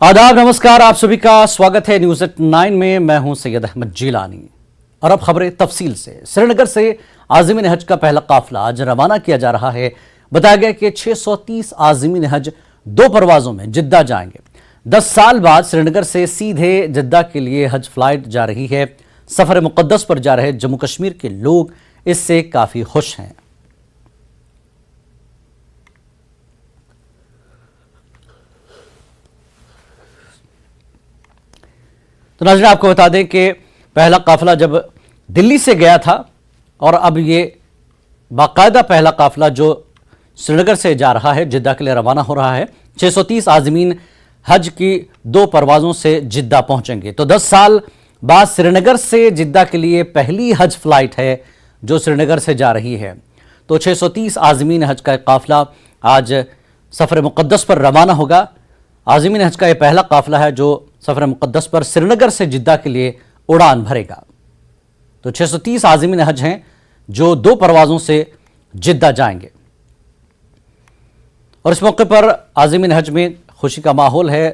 आदाब, नमस्कार। आप सभी का स्वागत है न्यूज़ एट 9 में। मैं हूं सैयद अहमद जिलानी और अब खबरें तफसील से। श्रीनगर से आज़मीन हज का पहला काफिला आज रवाना किया जा रहा है। बताया गया कि 630 आज़मीन हज 2 परवाजों में जिद्दा जाएंगे। 10 साल बाद श्रीनगर से सीधे जिद्दा के लिए हज फ्लाइट जा रही है। सफर मुकद्दस पर जा रहे जम्मू कश्मीर के लोग इससे काफी खुश हैं। तो नाज़रीन, आपको बता दें कि पहला काफिला जब दिल्ली से गया था और अब ये बाकायदा पहला काफिला जो श्रीनगर से जा रहा है, जिद्दा के लिए रवाना हो रहा है। 630 आज़मीन हज की 2 परवाज़ों से जिद्दा पहुंचेंगे। तो 10 साल बाद श्रीनगर से जिद्दा के लिए पहली हज फ्लाइट है जो श्रीनगर से जा रही है। तो 630 आज़मीन हज का काफिला आज सफ़र मुक़द्दस पर रवाना होगा। आज़मीन हज का यह पहला काफिला है जो सफ़र मुक़द्दस पर श्रीनगर से जिद्दा के लिए उड़ान भरेगा। तो 630 आज़मीन हज हैं जो 2 परवाज़ों से जिद्दा जाएंगे और इस मौके पर आज़मीन हज में खुशी का माहौल है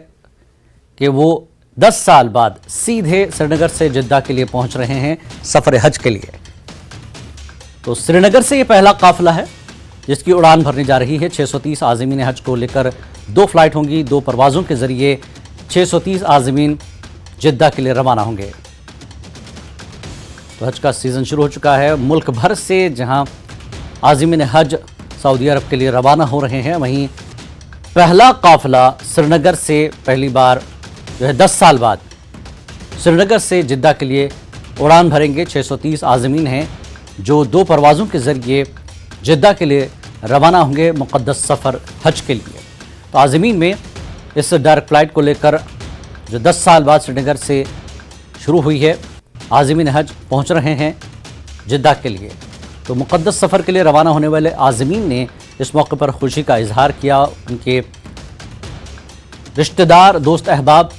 कि वो 10 साल बाद सीधे श्रीनगर से जिद्दा के लिए पहुंच रहे हैं सफ़र हज के लिए। तो श्रीनगर से ये पहला काफिला है जिसकी उड़ान भरने जा रही है। 630 आज़मीन हज को लेकर 2 फ्लाइट होंगी। 2 परवाज़ों के जरिए 630 आज़मीन जिद्दा के लिए रवाना होंगे। तो हज का सीज़न शुरू हो चुका है। मुल्क भर से जहां आज़मीन हज सऊदी अरब के लिए रवाना हो रहे हैं, वहीं पहला काफिला श्रीनगर से पहली बार जो है 10 साल बाद श्रीनगर से जिद्दा के लिए उड़ान भरेंगे। 630 आज़मीन हैं जो 2 परवाज़ों के ज़रिए जिद्दा के लिए रवाना होंगे मुक़द्दस सफ़र हज के लिए। तो आज़मीन में इस डायरेक्ट फ़्लाइट को लेकर जो 10 साल बाद श्रीनगर से शुरू हुई है, आज़मीन हज पहुंच रहे हैं जिद्दा के लिए। तो मुक़द्दस सफ़र के लिए रवाना होने वाले आज़मीन ने इस मौके पर खुशी का इजहार किया। उनके रिश्तेदार, दोस्त, अहबाब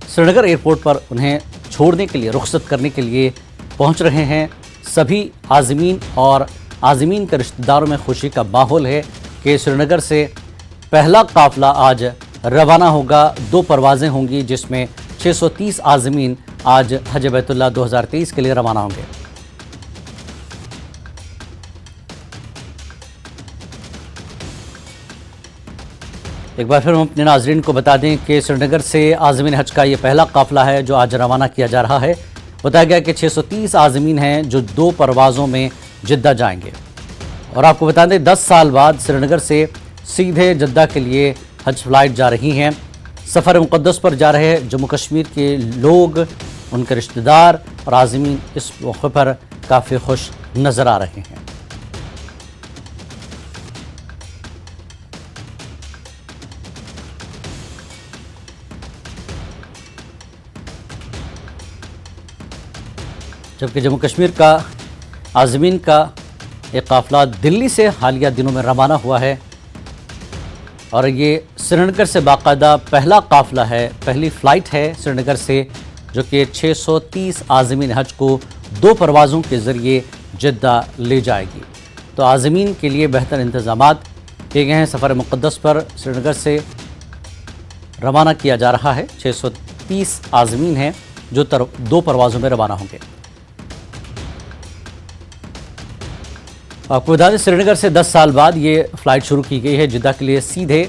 श्रीनगर एयरपोर्ट पर उन्हें छोड़ने के लिए, रुखसत करने के लिए पहुंच रहे हैं। सभी आज़मीन और आज़मीन के रिश्तेदारों में खुशी का माहौल है कि श्रीनगर से पहला काफिला आज रवाना होगा। 2 परवाज़ें होंगी जिसमें 630 आज़मीन आज हज बैतुल्लाह 2023 के लिए रवाना होंगे। एक बार फिर हम अपने नाज़रीन को बता दें कि श्रीनगर से आज़मीन हज का ये पहला काफिला है जो आज रवाना किया जा रहा है। बताया गया कि 630 आज़मीन हैं जो 2 परवाज़ों में जिद्दा जाएंगे। और आपको बता दें 10 साल बाद श्रीनगर से सीधे जिद्दा के लिए हज फ्लाइट जा रही हैं। सफ़र मुक़द्दस पर जा रहे जम्मू कश्मीर के लोग, उनके रिश्तेदार और आज़मीन इस मौके पर काफ़ी खुश नज़र आ रहे हैं। जबकि जम्मू कश्मीर का आज़मीन का एक काफिला दिल्ली से हालिया दिनों में रवाना हुआ है और ये श्रीनगर से बाकायदा पहला काफिला है, पहली फ़्लाइट है श्रीनगर से जो कि 630 आज़मीन हज को 2 परवाज़ों के ज़रिए जिद्दा ले जाएगी। तो आज़मीन के लिए बेहतर इंतज़ामात किए गए हैं। सफ़र मुक़द्दस पर श्रीनगर से रवाना किया जा रहा है। 630 आज़मीन हैं जो 2 परवाज़ों में रवाना होंगे। आपको बता दें श्रीनगर से 10 साल बाद ये फ़्लाइट शुरू की गई है जिद्दा के लिए सीधे।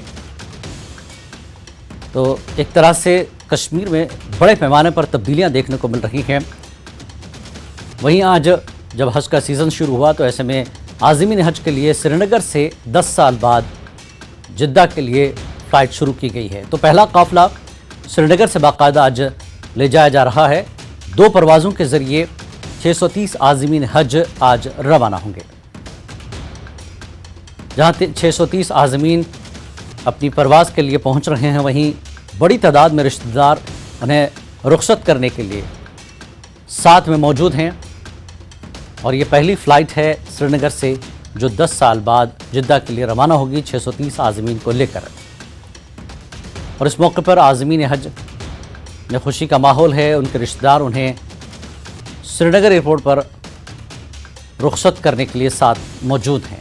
तो एक तरह से कश्मीर में बड़े पैमाने पर तब्दीलियां देखने को मिल रही हैं। वहीं आज जब हज का सीज़न शुरू हुआ तो ऐसे में आज़मीन हज के लिए श्रीनगर से 10 साल बाद जिद्दा के लिए फ़्लाइट शुरू की गई है। तो पहला काफिला श्रीनगर से बाकायदा आज ले जाया जा रहा है। 2 परवाज़ों के ज़रिए 630 आज़मीन हज आज रवाना होंगे। जहाँ 630 आज़मीन अपनी परवाज़ के लिए पहुँच रहे हैं, वहीं बड़ी तादाद में रिश्तेदार उन्हें रुखसत करने के लिए साथ में मौजूद हैं। और ये पहली फ़्लाइट है श्रीनगर से जो 10 साल बाद जिद्दा के लिए रवाना होगी 630 आज़मीन को लेकर। और इस मौके पर आज़मीन हज में खुशी का माहौल है। उनके रिश्तेदार उन्हें श्रीनगर एयरपोर्ट पर रुखसत करने के लिए साथ मौजूद हैं।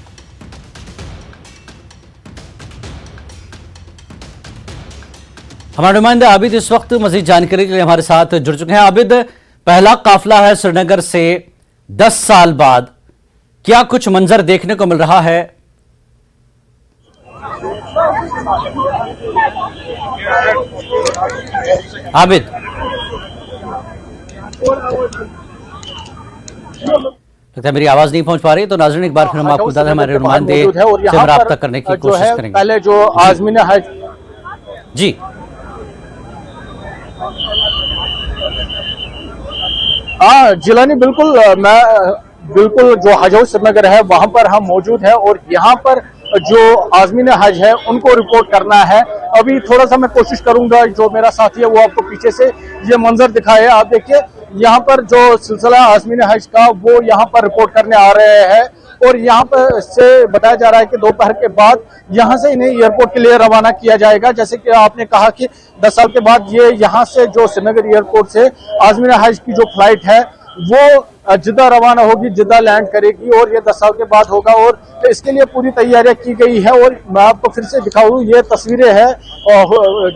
हमारे नुमाइंदे आबिद इस वक्त मजीद जानकारी के लिए हमारे साथ जुड़ चुके हैं। आबिद, पहला काफिला है श्रीनगर से 10 साल बाद, क्या कुछ मंजर देखने को मिल रहा है? आबिद, लगता है मेरी आवाज नहीं पहुंच पा रही, तो नाज़रीन एक बार फिर हम आपको बता दें, हमारे नुमाइंदे से राब्ता करने की कोशिश करेंगे। पहले जो आज़मीन हज जी जिलानी, बिल्कुल जो हज हाउस श्रीनगर है वहां पर हम मौजूद है और यहाँ पर जो आज़मीन हज है उनको रिपोर्ट करना है। अभी थोड़ा सा मैं कोशिश करूंगा, जो मेरा साथी है वो आपको पीछे से ये मंजर दिखाए। आप देखिए यहाँ पर जो सिलसिला आज़मीन हज का वो यहाँ पर रिपोर्ट करने आ रहे हैं और यहाँ पर से बताया जा रहा है कि दोपहर के बाद यहाँ से इन्हें एयरपोर्ट के लिए रवाना किया जाएगा। जैसे कि आपने कहा कि 10 साल के बाद ये यहाँ से जो श्रीनगर एयरपोर्ट से आज़मीन हज की जो फ्लाइट है वो जिद्दा रवाना होगी, जिद्दा लैंड करेगी और ये 10 साल के बाद होगा और इसके लिए पूरी तैयारियां की गई है। और मैं आपको फिर से दिखाऊं, ये तस्वीरें हैं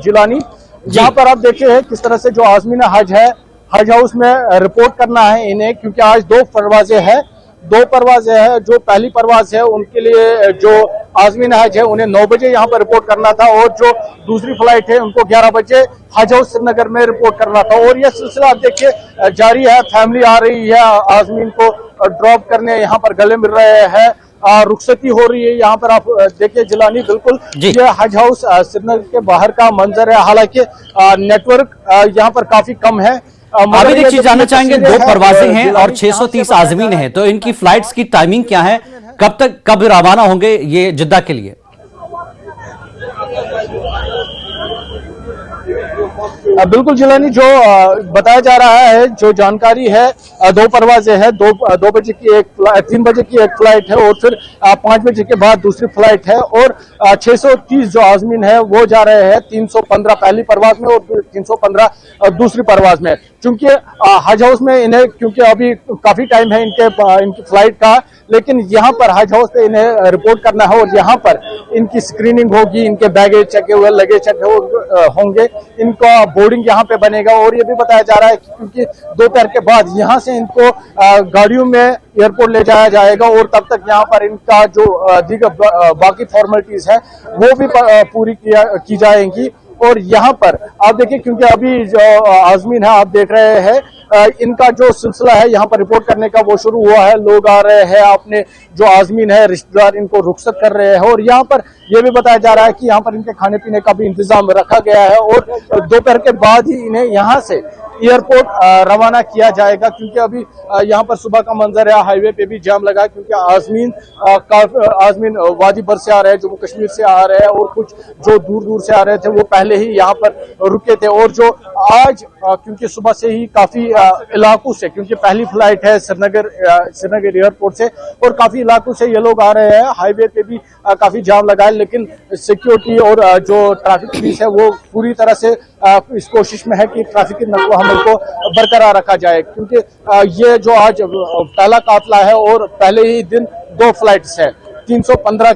जिलानी, जहाँ पर आप देखे हैं किस तरह से जो आज़मीन हज है हज हाउस में रिपोर्ट करना है इन्हें, क्योंकि आज दो परवाजें हैं। जो पहली परवाज है उनके लिए जो आज़मीन हज है उन्हें 9 बजे यहाँ पर रिपोर्ट करना था और जो दूसरी फ्लाइट है उनको 11 बजे हज हाउस श्रीनगर में रिपोर्ट करना था। और यह सिलसिला आप देखिए जारी है, फैमिली आ रही है आज़मीन को ड्रॉप करने, यहाँ पर गले मिल रहे हैं, रुखसती हो रही है। यहाँ पर आप देखिए जिलानी, बिल्कुल ये हज हाउस श्रीनगर के बाहर का मंजर है। हालांकि नेटवर्क यहाँ पर काफी कम है। आबिद, एक चीज जानना चाहेंगे, 2 परवाजें हैं और 630 आज़मीन हैं, तो इनकी फ्लाइट्स की टाइमिंग क्या है? कब रवाना होंगे ये जिद्दा के लिए? बिल्कुल जिलानी, जो बताया जा रहा है, जो जानकारी है, 2 परवाजें हैं, 2 बजे की 3 बजे की एक फ्लाइट है और फिर 5 बजे के बाद दूसरी फ्लाइट है और 630 जो आज़मीन है वो जा रहे हैं 315 पहली परवाज में और 315 दूसरी परवाज में। क्योंकि हज हाउस में इन्हें, क्योंकि अभी काफी टाइम है इनकी फ्लाइट का, लेकिन यहाँ पर हज हाउस पे इन्हें रिपोर्ट करना है और यहाँ पर इनकी स्क्रीनिंग होगी, इनके बैगेज चेक हुए, लगेज चेक होंगे, इनका बोर्डिंग यहाँ पे बनेगा। और ये भी बताया जा रहा है कि क्योंकि दोपहर के बाद यहाँ से इनको गाड़ियों में एयरपोर्ट ले जाया जाएगा और तब तक यहाँ पर इनका जो दीगर बाकी फॉर्मेलिटीज है वो भी पूरी की जाएंगी। और यहाँ पर आप देखिए, क्योंकि अभी जो आज़मीन है आप देख रहे हैं, इनका जो सिलसिला है यहाँ पर रिपोर्ट करने का वो शुरू हुआ है। लोग आ रहे हैं, अपने जो आज़मीन है रिश्तेदार इनको रुखसत कर रहे हैं और यहाँ पर यह भी बताया जा रहा है कि यहाँ पर इनके खाने पीने का भी इंतजाम रखा गया है और दोपहर के बाद ही इन्हें यहाँ से एयरपोर्ट रवाना किया जाएगा। क्योंकि अभी यहाँ पर सुबह का मंजर है, हाईवे पे भी जाम लगा, क्योंकि आज़मीन वादी भर से आ रहे हैं, जम्मू कश्मीर से आ रहे हैं और कुछ जो दूर से आ रहे थे वो पहले ही यहाँ पर रुके थे। और जो आज क्योंकि सुबह से ही काफी इलाकों से, क्योंकि पहली फ्लाइट है श्रीनगर एयरपोर्ट से और काफी इलाकों से ये लोग आ रहे हैं, हाईवे पे भी काफी जाम लगा है, लेकिन सिक्योरिटी और जो ट्रैफिक पुलिस है वो पूरी तरह से इस कोशिश में है कि ट्रैफिक की नक़्ल हमल को बरकरार रखा जाए। क्योंकि ये जो आज पहला काफिला है और पहले ही दिन 2 फ्लाइट्स है, 315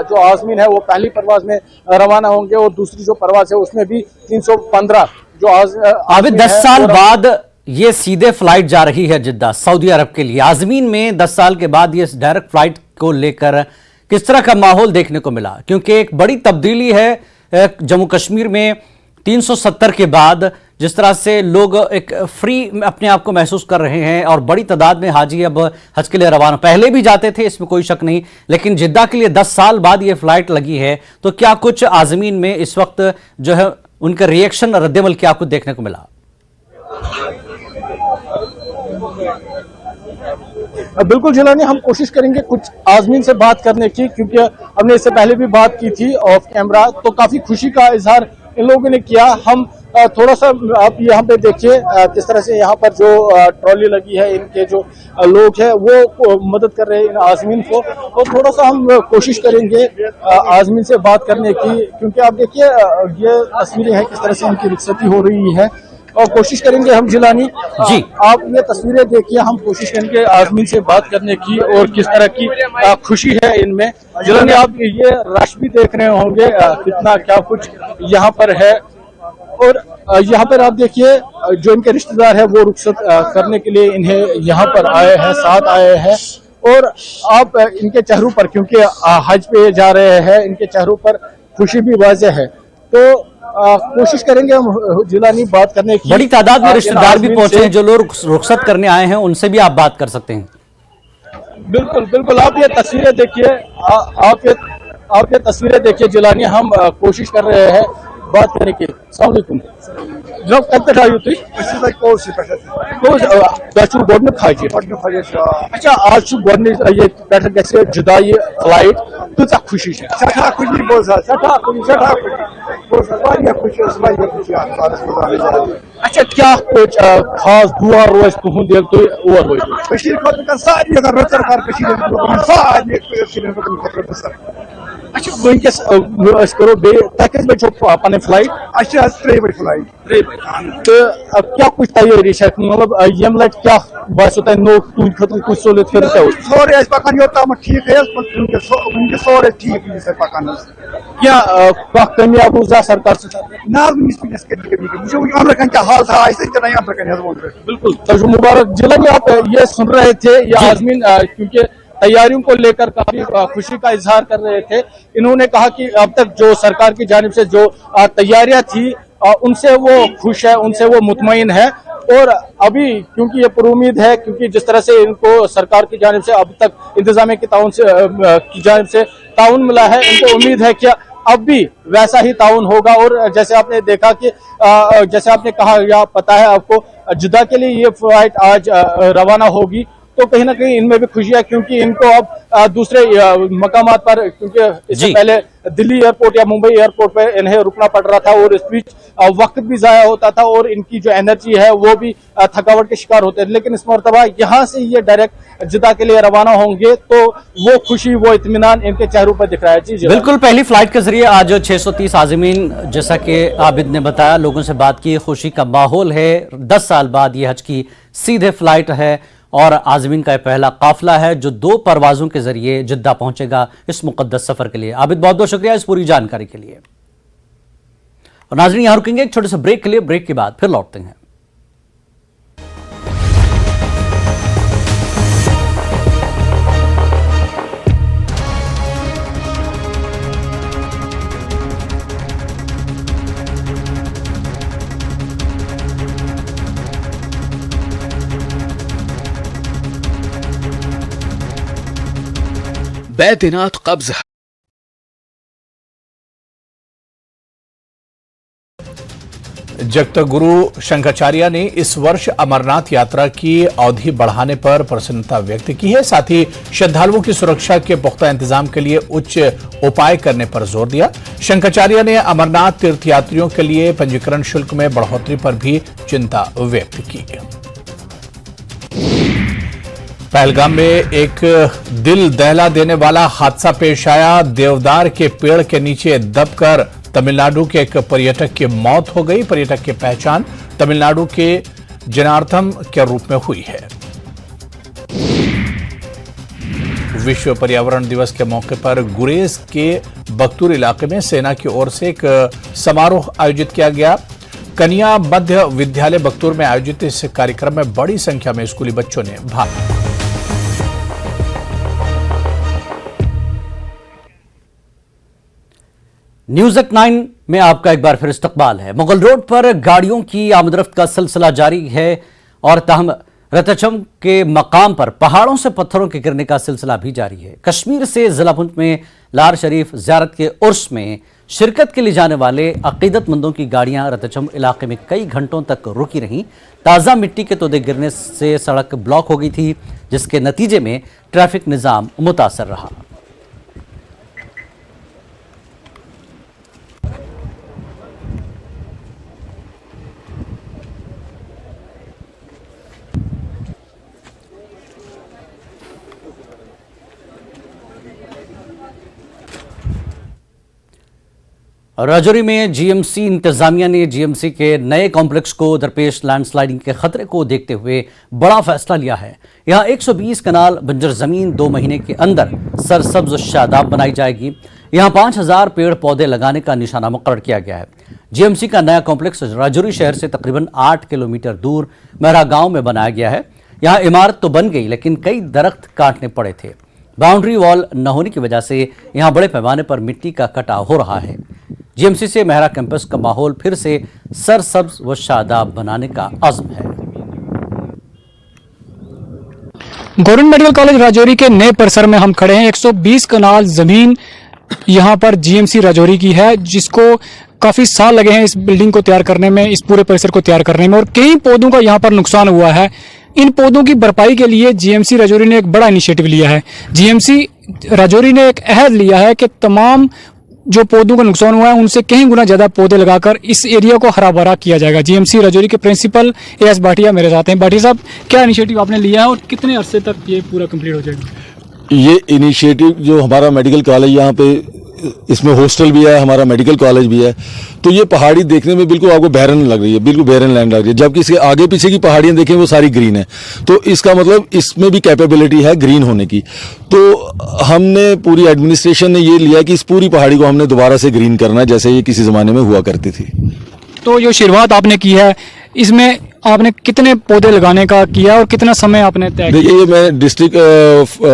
जो आज़मीन है वो पहली परवाज में रवाना होंगे और दूसरी जो परवाज है उसमें भी 315 जो आबिद 10 साल बाद ये सीधे फ्लाइट जा रही है जिद्दा सऊदी अरब के लिए। आज़मीन में 10 साल के बाद ये डायरेक्ट फ्लाइट को लेकर किस तरह का माहौल देखने को मिला? क्योंकि एक बड़ी तब्दीली है जम्मू कश्मीर में 370 के बाद, जिस तरह से लोग एक फ्री अपने आप को महसूस कर रहे हैं और बड़ी तादाद में हाजी अब हज के लिए रवाना, पहले भी जाते थे इसमें कोई शक नहीं, लेकिन जिद्दा के लिए 10 साल बाद ये फ्लाइट लगी है, तो क्या कुछ आज़मीन में इस वक्त जो है उनका रिएक्शन, रद्देमल क्या कुछ देखने को मिला? बिल्कुल जिलानी, हम कोशिश करेंगे कुछ आज़मीन से बात करने की, क्योंकि हमने इससे पहले भी बात की थी ऑफ कैमरा, तो काफी खुशी का इजहार इन लोगों ने किया। हम थोड़ा सा आप यहाँ पे देखिए किस तरह से यहाँ पर जो ट्रॉली लगी है, इनके जो लोग हैं वो मदद कर रहे हैं इन आज़मीन को, तो थोड़ा सा हम कोशिश करेंगे आज़मीन से बात करने की, क्योंकि आप देखिए ये तस्वीरें हैं किस तरह से इनकी रुखसती हो रही है। और कोशिश करेंगे हम जिलानी जी। आप ये तस्वीरें देखिए, हम कोशिश करेंगे आजमीन से बात करने की और किस तरह की खुशी है इनमें। जिलानी आप ये रश भी देख रहे होंगे कितना क्या कुछ यहाँ पर है। और यहाँ पर आप देखिए जो इनके रिश्तेदार है वो रुखसत करने के लिए इन्हें यहाँ पर आए हैं, साथ आए हैं। और आप इनके चेहरों पर, क्योंकि हज पे जा रहे हैं, इनके चेहरों पर खुशी भी वाज़ेह है। तो कोशिश करेंगे हम जिलानी बात करने की। बड़ी तादाद में इन रिश्तेदार भी आज़मीन पहुंचे से। हैं, जो लोग रुखसत करने आए हैं उनसे भी आप बात कर सकते हैं। बिल्कुल बिल्कुल, आप ये तस्वीरें देखिए, आप ये तस्वीरें देखिए जिलानी। हम कोशिश कर रहे हैं बात करने की। अस्सलाम वालेकुम जनाब, कब तक आयु तुम? गोड खाजी। अच्छा, आज गोड ये पे ग जुदा ये फ्लाइट कह खुशी अच्छा, क्या कुछ खास दुआ रोज तुंद ये तुम और अच्छा वनकस करो बे पन फ्लाइट तो क्या कुछ तैयारी मतलब यम लट क्या बस नो तुम खुद कुछ सहूलियत कर सोरे पकान योताम ठीक है सोरे ठीक पकान क्या कमी आबूजा सरकार से हाल था ऐसे बिल्कुल तो मुबारक जिला आप ये सुन रहे थे ये आजमीन क्योंकि तैयारियों को लेकर काफी खुशी का इजहार कर रहे थे। इन्होंने कहा कि अब तक जो सरकार की जानिब से जो तैयारियां थी उनसे वो खुश है, उनसे वो मुतमईन है। और अभी क्योंकि ये पुरुमीद है, क्योंकि जिस तरह से इनको सरकार की जानिब से अब तक इंतजामिया की जानिब से ताउन मिला है, इनको उम्मीद है कि अब भी वैसा ही ताउन होगा। और जैसे आपने देखा कि जैसे आपने कहा या पता है आपको, जुदा के लिए ये फ्लाइट आज रवाना होगी। तो कहीं ना कहीं इनमें भी खुशी है, क्योंकि इनको अब दूसरे मकामात पर, क्योंकि इससे पहले दिल्ली एयरपोर्ट या मुंबई एयरपोर्ट पर इन्हें रुकना पड़ रहा था और इस बीच वक्त भी जाया होता था और इनकी जो एनर्जी है वो भी थकावट के शिकार होते थे। लेकिन इस मरतबा यहाँ से ये डायरेक्ट जिद्दा के लिए रवाना होंगे तो वो खुशी, वो इत्मीनान इनके चेहरों पर दिख रहा है। जी बिल्कुल, पहली फ्लाइट के जरिए आज 630 आज़मीन, जैसा कि आबिद ने बताया, लोगों से बात की, खुशी का माहौल है। 10 साल बाद ये हज की सीधे फ्लाइट है और आज़मीन का पहला काफिला है जो 2 परवाजों के जरिए जिद्दा पहुंचेगा इस मुकद्दस सफर के लिए। आबिद, बहुत बहुत शुक्रिया इस पूरी जानकारी के लिए। और नाज़रीन, यहां रुकेंगे एक छोटे से ब्रेक के लिए, ब्रेक के बाद फिर लौटते हैं। बैद्यनाथ कब्ज जगत गुरु शंकराचार्य ने इस वर्ष अमरनाथ यात्रा की अवधि बढ़ाने पर प्रसन्नता व्यक्त की है। साथ ही श्रद्धालुओं की सुरक्षा के पुख्ता इंतजाम के लिए उच्च उपाय करने पर जोर दिया। शंकराचार्य ने अमरनाथ तीर्थयात्रियों के लिए पंजीकरण शुल्क में बढ़ोतरी पर भी चिंता व्यक्त की। पहलगाम में एक दिल दहला देने वाला हादसा पेश आया। देवदार के पेड़ के नीचे दबकर तमिलनाडु के एक पर्यटक की मौत हो गई। पर्यटक की पहचान तमिलनाडु के जनार्थम के रूप में हुई है। विश्व पर्यावरण दिवस के मौके पर गुरेज के बख्तूर इलाके में सेना की ओर से एक समारोह आयोजित किया गया। कन्या मध्य विद्यालय बख्तूर में आयोजित इस कार्यक्रम में बड़ी संख्या में स्कूली बच्चों ने भाग लिया। न्यूज एक्ट 9 में आपका एक बार फिर इस्तकबाल है। मुगल रोड पर गाड़ियों की आमदरफ्त का सिलसिला जारी है और ताहम रतचम के मकाम पर पहाड़ों से पत्थरों के गिरने का सिलसिला भी जारी है। कश्मीर से जिला पुंछ में लार शरीफ ज़ियारत के उर्स में शिरकत के लिए जाने वाले अकीदतमंदों की गाड़ियां रतचम इलाके में कई घंटों तक रुकी रहीं। ताज़ा मिट्टी के तोदे गिरने से सड़क ब्लॉक हो गई थी, जिसके नतीजे में ट्रैफिक निज़ाम मुतासर रहा। राजौरी में जीएमसी इंतजामिया ने जीएमसी के नए कॉम्प्लेक्स को दरपेश लैंडस्लाइडिंग के खतरे को देखते हुए बड़ा फैसला लिया है। यहां 120 कनाल बंजर जमीन 2 महीने के अंदर सरसब्ज शादाब बनाई जाएगी। यहां 5000 पेड़ पौधे लगाने का निशाना मुकर्रर किया गया है। जीएमसी का नया कॉम्प्लेक्स राजौरी शहर से तकरीबन 8 किलोमीटर दूर मेहरा गांव में बनाया गया है। यहां इमारत तो बन गई, लेकिन कई दरख्त काटने पड़े थे। बाउंड्री वॉल न होने की वजह से यहां बड़े पैमाने पर मिट्टी का कटाव हो रहा है। जीएमसी से मेहरा कैंपस का माहौल फिर से सरसब्ज व शादाब बनाने का अज़्म है। गवर्नमेंट मेडिकल कॉलेज राजौरी के नए परिसर में हम खड़े हैं। 120 कनाल जमीन यहां पर जीएमसी राजौरी की है, जिसको काफी साल लगे हैं इस बिल्डिंग को तैयार करने में, इस पूरे परिसर को तैयार करने में, और कई पौधों का यहां पर नुकसान हुआ है। इन पौधों की भरपाई के लिए जीएमसी राजौरी ने एक बड़ा इनिशिएटिव लिया है। जीएमसी राजौरी ने एक अहद लिया है कि तमाम जो पौधों का नुकसान हुआ है उनसे कहीं गुना ज्यादा पौधे लगाकर इस एरिया को हरा भरा किया जाएगा। जीएमसी राजौरी के प्रिंसिपल एएस भाटिया मेरे साथ हैं। भाटिया साहब, क्या इनिशिएटिव आपने लिया है और कितने अरसे तक ये पूरा कंप्लीट हो जाएगा? ये इनिशिएटिव जो हमारा मेडिकल कॉलेज यहाँ पे, इसमें हॉस्टल भी है, हमारा मेडिकल कॉलेज भी है, तो ये पहाड़ी देखने में बिल्कुल आपको बैरन लग रही है, बिल्कुल बैरन लैंड लग रही है, जबकि इसके आगे पीछे की पहाड़ियां देखें वो सारी ग्रीन है। तो इसका मतलब इसमें भी कैपेबिलिटी है ग्रीन होने की। तो हमने पूरी एडमिनिस्ट्रेशन ने ये लिया कि इस पूरी पहाड़ी को हमने दोबारा से ग्रीन करना है, जैसे ये किसी जमाने में हुआ करती थी। तो जो शुरुआत आपने की है, इसमें आपने कितने पौधे लगाने का किया और कितना समय आपने तय किया? देखिए, ये मैं डिस्ट्रिक्ट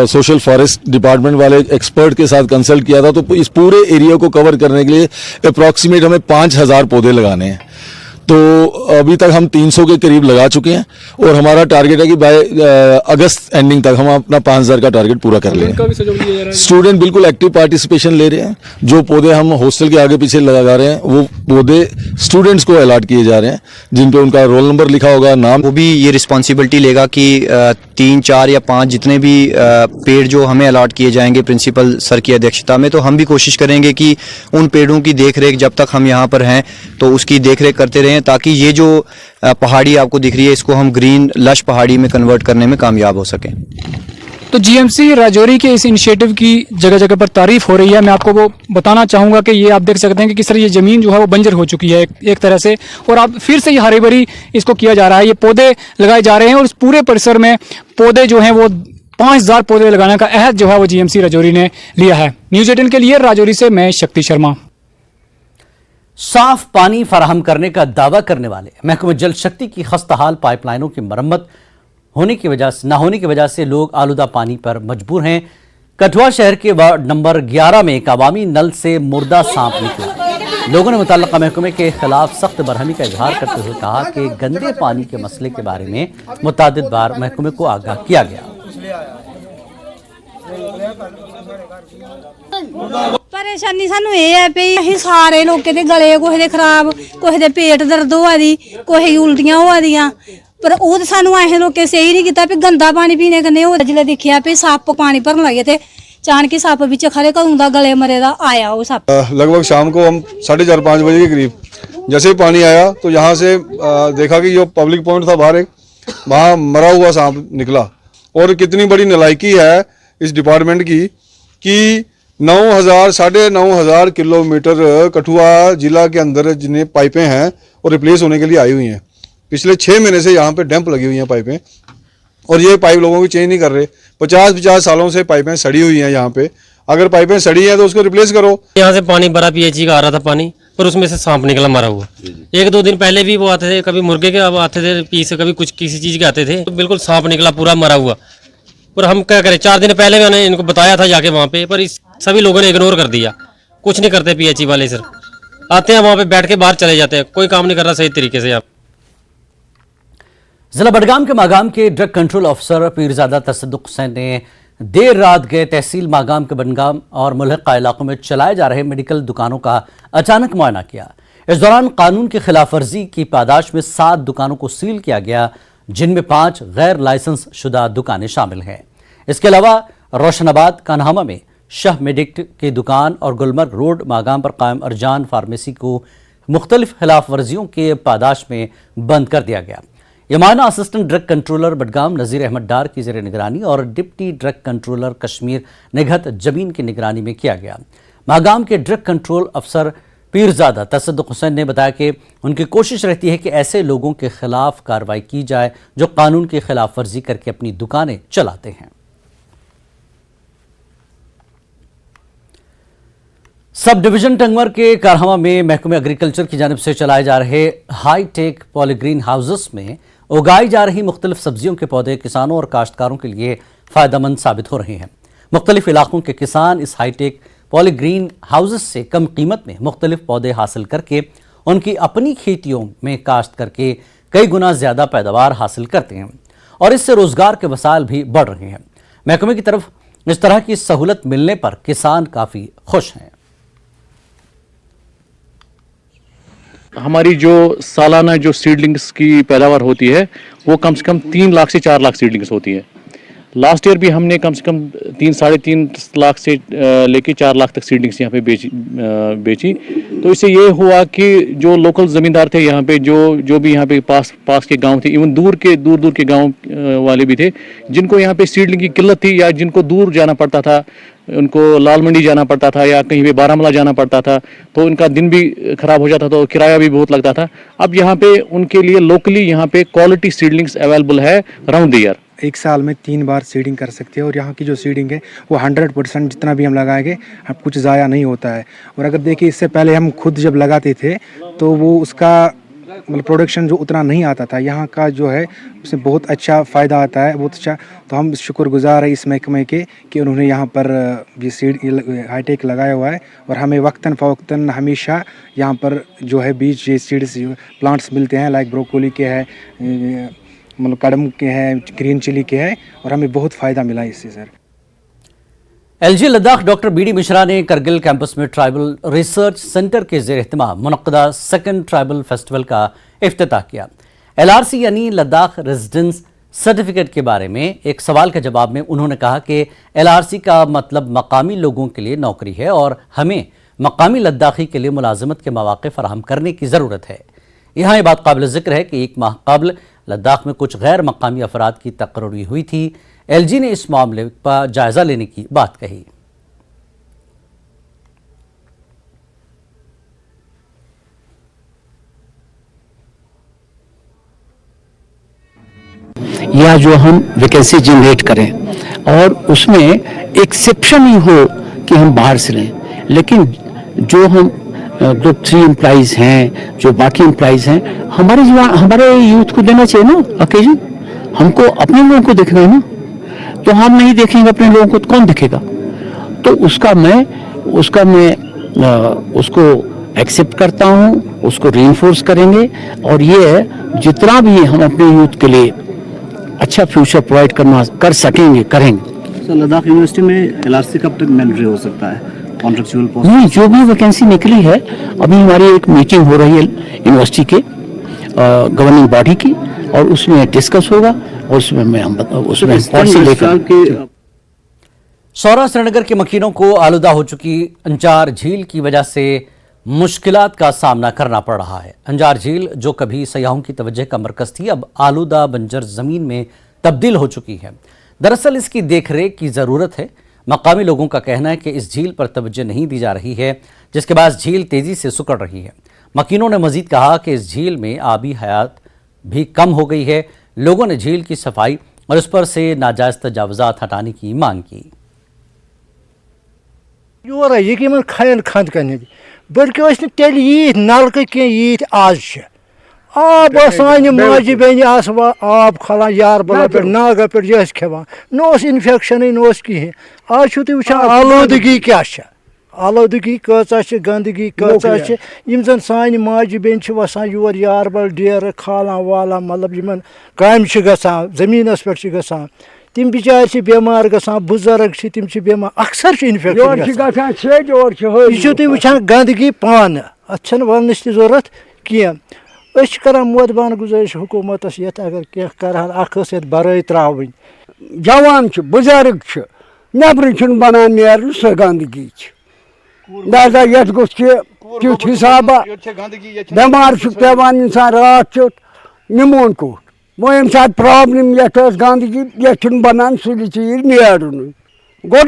सोशल फॉरेस्ट डिपार्टमेंट वाले एक्सपर्ट के साथ कंसल्ट किया था। तो इस पूरे एरिया को कवर करने के लिए अप्रॉक्सीमेट हमें 5000 पौधे लगाने हैं। तो अभी तक हम 300 के करीब लगा चुके हैं और हमारा टारगेट है कि बाय अगस्त एंडिंग तक हम अपना 5000 का टारगेट पूरा कर लेंगे। स्टूडेंट बिल्कुल एक्टिव पार्टिसिपेशन ले रहे हैं। जो पौधे हम हॉस्टल के आगे पीछे लगा रहे हैं वो पौधे स्टूडेंट्स को अलॉट किए जा रहे हैं, जिन पे उनका रोल नंबर लिखा होगा, नाम। वो भी ये रिस्पॉन्सिबिलिटी लेगा कि 3, 4 या 5 जितने भी पेड़ जो हमें अलॉट किए जाएंगे प्रिंसिपल सर की अध्यक्षता में, तो हम भी कोशिश करेंगे कि उन पेड़ों की देखरेख जब तक हम यहाँ पर हैं तो उसकी देखरेख करते रहें, ताकि ये जो पहाड़ी आपको दिख रही है इसको हम ग्रीन लश पहाड़ी में कन्वर्ट करने में कामयाब हो सकें। तो जीएमसी राजौरी के इस इनिशिएटिव की जगह जगह पर तारीफ हो रही है। मैं आपको वो बताना चाहूंगा कि ये आप देख सकते हैं कि किस तरह ये जमीन जो है वो बंजर हो चुकी है एक तरह से, और अब फिर से ये हरी भरी इसको किया जा रहा है। ये पौधे लगाए जा रहे हैं और इस पूरे परिसर में पौधे जो हैं वो 5000 पौधे लगाने का अहद जो है वो जीएमसी राजौरी ने लिया है। न्यूज़ 18 के लिए राजौरी से मैं शक्ति शर्मा। साफ पानी फराहम करने का दावा करने वाले महकमा जल शक्ति की खस्ताहाल पाइपलाइनों की मरम्मत न होने की वजह से लोग आलूदा पानी पर मजबूर हैं। कठुआ शहर के वार्ड नंबर 11 में एक अवामी नल से मुर्दा सांप निकला। लोगों ने मुतल्लिका महकमे के खिलाफ सख्त बरहमी का इजहार करते हुए कहा कि गंदे पानी के मसले के बारे में मुतअद्दिद बार महकमे को आगाह किया गया। परेशानी सानू ये है भी असीं सारे लोकें दे गले कुसै दे खराब, कुसै दे पेट दर्द होआ दी, कुसै गी उल्टियां होआ दियां, पर ओह् ते सानू असें लोकें सही नहीं कीता भी गंदा पानी पीने कन्नै होआ। जिसलै दिक्खेआ भी सप्प पानी भरन लगे थे, चाणक सप्प बिच खरे कदूं दा गले मरे दा आया वो सप्प। लगभग शाम को हम 4:30-5 बजे के करीब जैसे ही पानी आया तो यहाँ से देखा कि जो पब्लिक पॉइंट था बाहर, वहाँ मरा हुआ सांप निकला। और कितनी बड़ी नालायकी है इस डिपार्टमेंट की कि 9,000-9,500 किलोमीटर कठुआ जिला के अंदर जिन्हें पाइपें हैं और रिप्लेस होने के लिए आई हुई हैं। पिछले 6 महीने से यहाँ पे डैम्प लगी हुई हैं पाइपें, और ये पाइप लोगों की चेंज नहीं कर रहे। 50-50 सालों से पाइपें सड़ी हुई हैं यहाँ पे। अगर पाइपें सड़ी हैं तो उसको रिप्लेस करो। यहाँ से पानी बड़ा पीएचई का आ रहा था पानी, पर उसमें से सांप निकला मरा हुआ। 1-2 दिन पहले भी वो आते थे, कभी मुर्गे के आते थे पीस, कभी कुछ किसी चीज के आते थे, तो बिल्कुल सांप निकला पूरा मरा हुआ। पर हम क्या करें, 4 दिन पहले मैंने इनको बताया था जाके वहाँ पे, पर इस सभी लोगों ने इग्नोर कर दिया। कुछ नहीं करते पीएचई वाले सर, आते हैं वहाँ पे बैठ के बाहर चले जाते हैं, कोई काम नहीं कर रहा सही तरीके से। आप जिला बडगाम के मागाम के ड्रग कंट्रोल अफसर पीरजादा तसद्दुक हुसैन ने देर रात गए तहसील मागाम के बनगाम और मुल्हिका इलाकों में चलाए जा रहे मेडिकल दुकानों का अचानक मुआयना किया। इस दौरान कानून की खिलाफ वर्जी की पादाश में 7 दुकानों को सील किया गया, जिनमें 5 गैर लाइसेंस शुदा दुकानें शामिल हैं। इसके अलावा रोशनाबाद कान्हामा में शाह मेडिक्ट की दुकान और गुलमर्ग रोड मागाम पर कायम अर्जान फार्मेसी को मुख्तलिफ खिलाफ वर्जियों के पादाश में बंद कर दिया गया। यह मायना असिस्टेंट ड्रग कंट्रोलर बडगाम नज़ीर अहमद डार की ज़ेर निगरानी और डिप्टी ड्रग कंट्रोलर कश्मीर निघत जमीन की निगरानी में किया गया। मागाम के ड्रग कंट्रोल अफसर पीरजादा तसद्दुक हुसैन ने बताया कि उनकी कोशिश रहती है कि ऐसे लोगों के खिलाफ कार्रवाई की जाए जो कानून की खिलाफ वर्जी करके अपनी दुकानें चलाते हैं। सब डिवीजन टंगमर के कारहवा में महकमे एग्रीकल्चर की जानिब से चलाए जा रहे हाई टेक पॉलीग्रीन हाउसेस में उगाई जा रही मुख्तलिफ सब्जियों के पौधे किसानों और काश्तकारों के लिए फायदेमंद साबित हो रहे हैं। मुख्तलिफ इलाकों के किसान इस हाईटेक पॉलीग्रीन हाउसेस से कम कीमत में मुख्तलिफ पौधे हासिल करके उनकी अपनी खेतियों में काश्त करके कई गुना ज्यादा पैदावार हासिल करते हैं और इससे रोजगार के वसाइल भी बढ़ रहे हैं। महकमे की तरफ इस तरह की सहूलत मिलने पर किसान काफी खुश हैं। हमारी जो सालाना जो सीडलिंग्स की पैदावार होती है वो कम से कम 3 लाख से 4 लाख सीडलिंग्स होती है। लास्ट ईयर भी हमने कम से कम 3-3.5 लाख से लेके 4 लाख तक सीडलिंग्स यहाँ पे बेची। तो इससे ये हुआ कि जो लोकल ज़मींदार थे यहाँ पे जो भी यहाँ पे पास के गांव थे, इवन दूर दूर के गांव वाले भी थे जिनको यहाँ पे सीडलिंग की किल्लत थी या जिनको दूर जाना पड़ता था, उनको लाल मंडी जाना पड़ता था या कहीं पे बारामूला जाना पड़ता था, तो उनका दिन भी खराब हो जाता था और किराया भी बहुत लगता था। अब यहाँ पे उनके लिए लोकली यहाँ पे क्वालिटी सीडलिंग्स अवेलेबल है राउंड द ईयर। एक साल में 3 बार सीडिंग कर सकते हैं और यहाँ की जो सीडिंग है वो 100% जितना भी हम लगाएंगे हम कुछ ज़ाया नहीं होता है। और अगर देखिए इससे पहले हम खुद जब लगाते थे तो वो उसका मतलब प्रोडक्शन जो उतना नहीं आता था, यहाँ का जो है उसमें बहुत अच्छा फ़ायदा आता है, बहुत अच्छा। तो हम शुक्रगुजार है इस महकमे के कि उन्होंने यहाँ पर ये सीड हाईटेक लगाया हुआ है और हमें वक्तन फ़वक्तन हमेशा यहाँ पर जो है बीज ये सीड्स प्लांट्स मिलते हैं, लाइक ब्रोकोली के है, मतलब कड़म के हैं, ग्रीन चिली के हैं और हमें बहुत फ़ायदा मिला इससे sir. LG Ladakh doctor BD Mishra ने करगिल कैंपस में ट्राइबल रिसर्च सेंटर के ज़ेर एहतमाम मुनक्कदा 2nd ट्राइबल फेस्टिवल का इफ्तिताह किया। LRC यानी लद्दाख रेजिडेंस सर्टिफिकेट के बारे में एक सवाल के जवाब में उन्होंने कहा कि LRC का मतलब मकामी लोगों के लिए नौकरी है और हमें मकामी लद्दाखी के लिए मुलाजमत के मौके फराहम करने की ज़रूरत है। यहाँ ये बात काबिल ज़िक्र है कि 1 माह कबल लद्दाख में कुछ गैर मकामी अफराद की तकरीर हुई थी। LG ने इस मामले पर जायजा लेने की बात कही। या जो हम वैकेंसी जनरेट करें और उसमें एक्सेप्शन ही हो कि हम बाहर से लें, लेकिन जो हम जो 3 एम्प्लॉइज हैं, जो बाकी एम्प्लॉइज हैं, हमारे यूथ को देना चाहिए ना ओकेजन। हमको अपने लोगों को देखना है ना, तो हम नहीं देखेंगे अपने लोगों को तो कौन देखेगा। तो उसका मैं उसको एक्सेप्ट करता हूँ, उसको रीइंफोर्स करेंगे और ये जितना भी हम अपने यूथ के लिए अच्छा फ्यूचर प्रोवाइड कर सकेंगे करेंगे। सर लद्दाख यूनिवर्सिटी में LRC कब तक मैंडेटरी हो सकता है? कॉन्ट्रेक्चुअल पोस्ट नहीं, जो भी वैकेंसी निकली है अभी हमारी एक मीटिंग हो रही है यूनिवर्सिटी के गवर्निंग बॉडी की और उसमें डिस्कस होगा और उसमें पॉलिसी लेकर। सौरा श्रीनगर के मकीनों को आलूदा हो चुकी अंजार झील की वजह से मुश्किलात का सामना करना पड़ रहा है। अंजार झील जो कभी सयाहों की तवज्जो का मरकज थी, अब आलूदा बंजर जमीन में तब्दील हो चुकी है। दरअसल इसकी देखरेख की ज़रूरत है। मकामी लोगों का कहना है कि इस झील पर तवज्जो नहीं दी जा रही है, जिसके बाद झील तेज़ी से सुकड़ रही है। मकीनों ने मजीद कहा कि इस झील में आबी हयात भी कम हो गई है। लोगों ने झील की सफाई और उस पर से नाजायज़ तजावुज़ात हटाने की मांग की। योर यकीन खयन खंद करने बल्कि तेल यीत नलक कह यीत आज आब सान माजि बेन आब खलान यार बला पे नागा पे यह खेवान नोस इन्फेक्शन नोस कहें। आज तुम वुचान आलूदगी क्या आलूदगी कचा गंदगी कचा यम जन सान माजि बेन वसान योर यार बल डेर खालान वालान मतलब इन काम गसान जमीनस पे गसान तिम बिचार बेमार गसान बुजुर्ग तिम बेमार अक्सर इन्फेक्शन यह तुम वुचान गंदगी पान अत वन जरूरत कह। करान मोदबान गुजारिश हुकूमतस ये अगर कह कर बरई त्रावन जवान बुजुर्ग नबर बनान नीर सह गंदगी लिहाजा ये तुथ हिसाब बेमार पेवान इंसान रात चुत निमोन कोट वो ये सात प्रॉब्लम ये गंदगी ये बनान सुल चीज नीरुन गो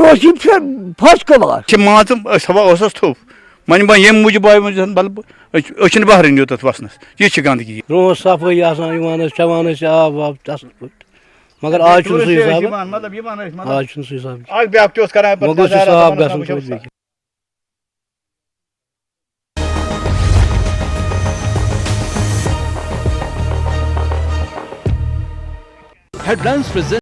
फर्स्ट क्लास मातम थोप वन बह ये मूजूब आय बल्ब बहरन योत वसनस यह गंदगी ब्रो सफाई चवान आब वाब असल पे मगर आज सही हिसाब आज सही हिसाब साफ गसन Headlines present